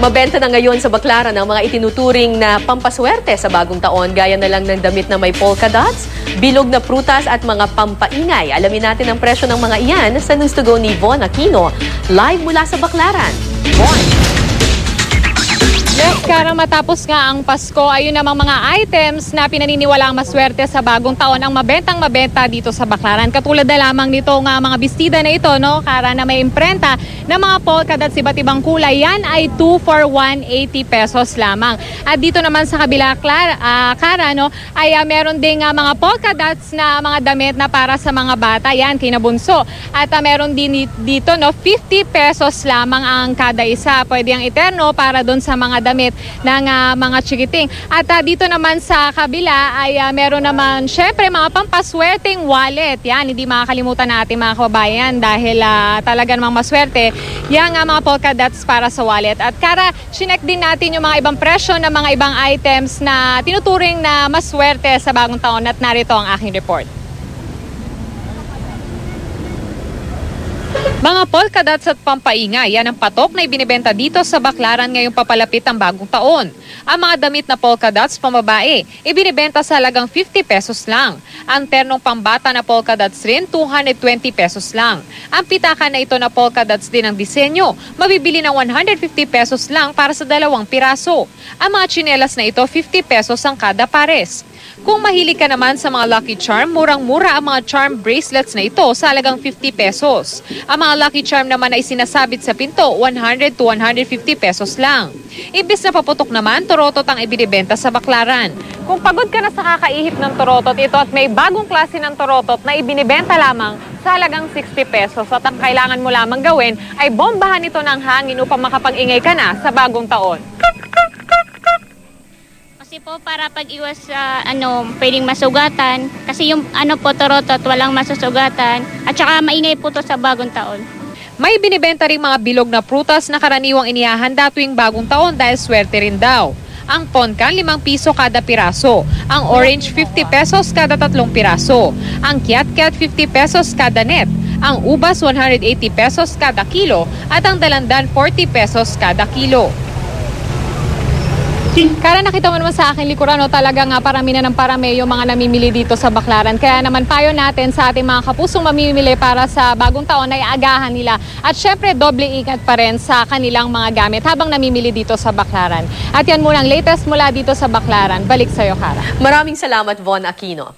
Mabenta na ngayon sa Baclaran ang mga itinuturing na pampaswerte sa bagong taon, gaya na lang ng damit na may polka dots, bilog na prutas at mga pampaingay. Alamin natin ang presyo ng mga iyan sa News to Go ni Von Aquino, live mula sa Baclaran. Von! Yes, Kara, matapos nga ang Pasko, ayun namang mga items na pinaniniwalaang maswerte sa bagong taon ang mabenta dito sa Baclaran. Katulad na lamang nito nga mga bestida na ito, no, Kara, na may imprenta na mga polka dots iba't ibang kulay. Yan ay 2 for 180 pesos lamang. At dito naman sa kabila, Kara, no, ay meron ding mga polka dots na mga damit na para sa mga bata. Yan, kinabunso. At meron din dito, no, 50 pesos lamang ang kada isa. Pwede ang eterno para doon sa mga damit ng mga chikiting. At dito naman sa kabila ay meron naman syempre mga pampaswerteng wallet. Yan, hindi makakalimutan natin mga kababayan dahil talaga namang maswerte yung mga polka dots para sa wallet. At Kara, chinek din natin yung mga ibang presyo ng mga ibang items na tinuturing na maswerte sa bagong taon at narito ang aking report. Mga polka dots at pampaingay, yan ang patok na ibinibenta dito sa Baclaran ngayong papalapit ang bagong taon. Ang mga damit na polka dots pambabae, ibinibenta sa halagang 50 pesos lang. Ang ternong pambata na polka dots rin, 220 pesos lang. Ang pitaka na ito na polka dots din ang disenyo, mabibili ng 150 pesos lang para sa 2 piraso. Ang mga tsinelas na ito, 50 pesos ang kada pares. Kung mahilig ka naman sa mga Lucky Charm, murang-mura ang mga charm bracelets na ito sa halagang 50 pesos. Ang mga Lucky Charm naman ay sinasabit sa pinto, 100 to 150 pesos lang. Imbis na paputok naman, torotot ang ibinibenta sa Baclaran. Kung pagod ka na sa kakaihip ng torotot ito at may bagong klase ng torotot na ibinibenta lamang sa halagang 60 pesos at ang kailangan mo lamang gawin ay bombahan ito ng hangin upang makapag-ingay ka na sa bagong taon. Kasi po para pag-iwas sa pwedeng masugatan. Kasi yung torotot walang masusugatan. At saka maingay po to sa bagong taon. May binibenta ring mga bilog na prutas na karaniwang inihahanda tuwing bagong taon dahil swerte rin daw. Ang ponkan, 5 piso kada piraso. Ang orange, 50 pesos kada 3 piraso. Ang kiat-kiat, 50 pesos kada net. Ang ubas, 180 pesos kada kilo. At ang dalandan, 40 pesos kada kilo. Kara, nakita mo naman sa aking likuran, talagang parami na ng parami yung mga namimili dito sa Baclaran. Kaya naman payo natin sa ating mga kapusong mamimili para sa bagong taon ay agahan nila. At syempre, doble ingat pa rin sa kanilang mga gamit habang namimili dito sa Baclaran. At yan muna ang latest mula dito sa Baclaran. Balik sa'yo, Kara. Maraming salamat, Von Aquino.